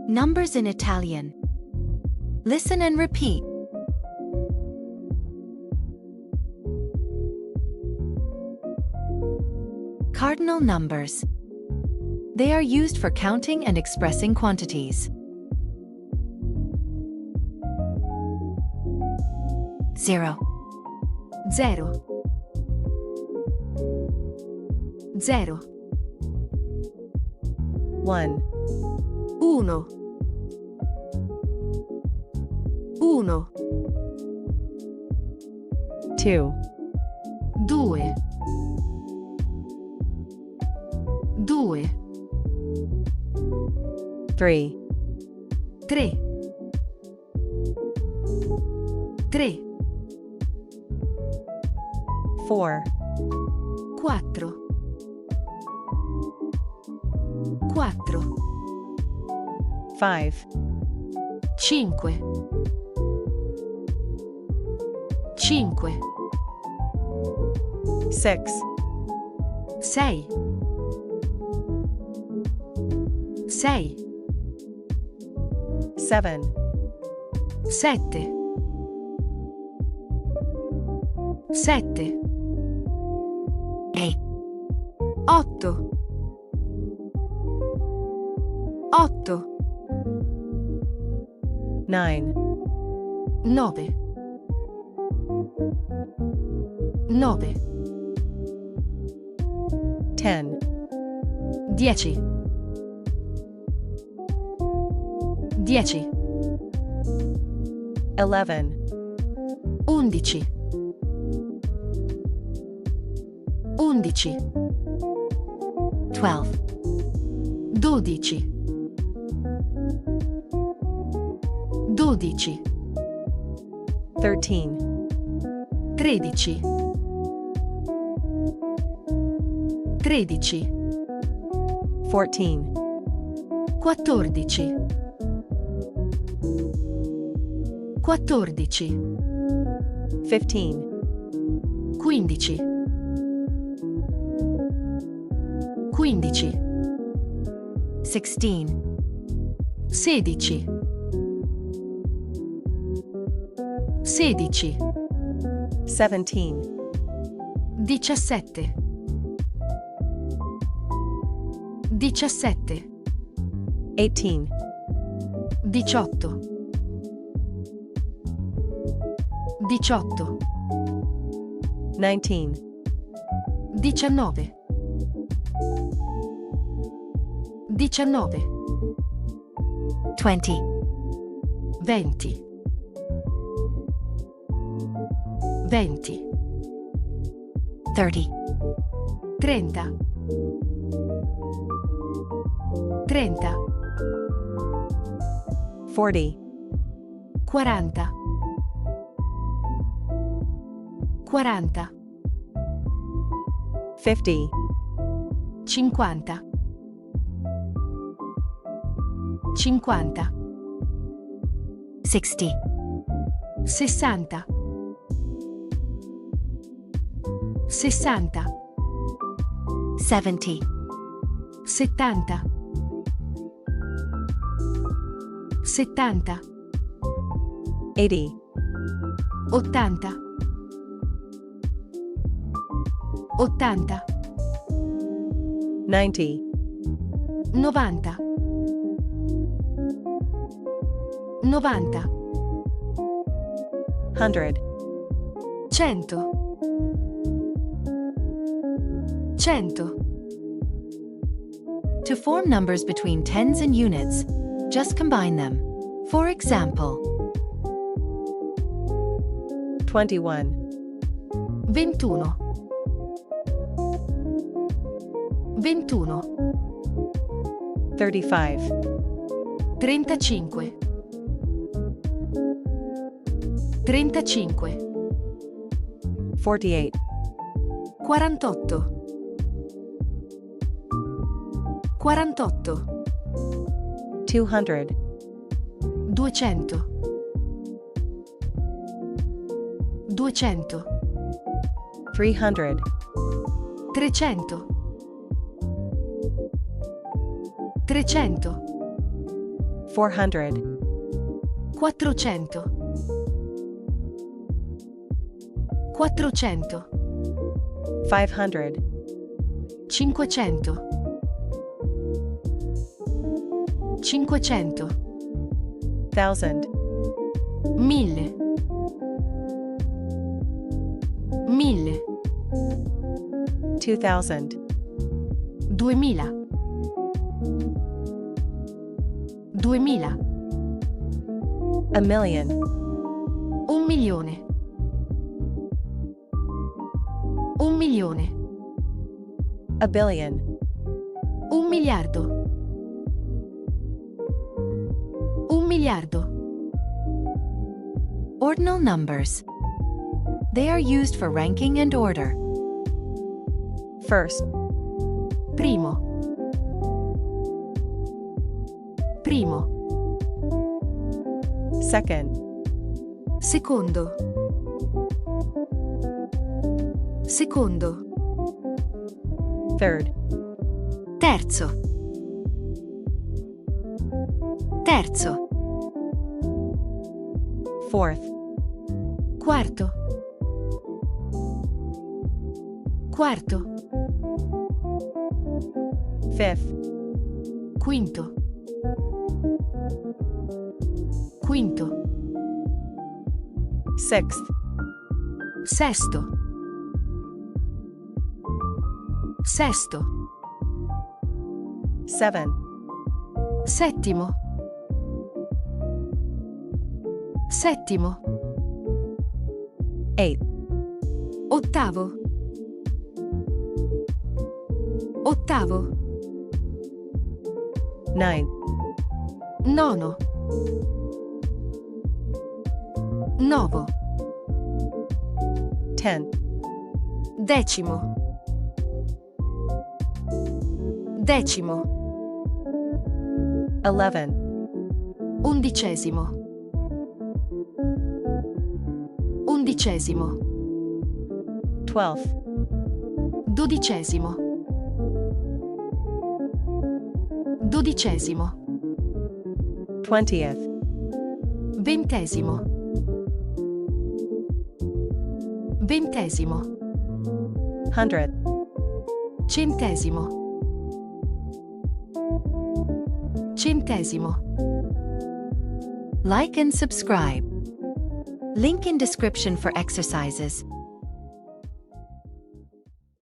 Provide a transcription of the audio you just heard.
Numbers in Italian. Listen and repeat. Cardinal numbers. They are used for counting and expressing quantities. 0, 0, 0, 1, 1, 1, 2, 2, 2, 3, 3, 3, 4, 4, 4, 5, 5, 5, 6, 6, 6, 7, 7, 7, 8, 8, 8, 9, 9, 9, 10, 10, 10, 11, 11, 11, 12, 12, 12, 13, 13, 13, 14, 14, 14, 15, 15, 15, 16, 16, 16, 17, 17, 17, 18, 18, 18, 19, 19, 19, 20, 20, 20, 30, 30, 30, 40, 40, 40, 50, 50, 50, 60, 60, 60, 70, 70, 70, 80, 80, 80, 90, 90, 90, 100, 100, 100. To form numbers between tens and units, just combine them. For example, 21, 21, 21, 35, 35, 35, 48, 48, 48, 200, 200, 200, 300, 300, 300, 400. 400. 400. 500. 500. 500. 1000. 1000. 1000. 2000. 2000. 2000. A million. 1 milione. 1 milione. A billion. 1 miliardo. 1 miliardo. Ordinal numbers. They are used for ranking and order. First. Primo. Primo. Second. Secondo. Secondo. Third. Terzo. Terzo. Fourth. Quarto. Quarto. Fifth. Quinto. Quinto. Sixth. Sesto. Sesto. Seven. Settimo. Settimo. Eighth. Ottavo. Ottavo. Ninth. Nono. Novo. Tenth. Decimo. Decimo. 11. Undicesimo. Undicesimo. 12th. Dodicesimo. Dodicesimo. 20th. Ventesimo. Ventesimo. 100th. Centesimo. Centesimo. Like and subscribe. Link in description for exercises.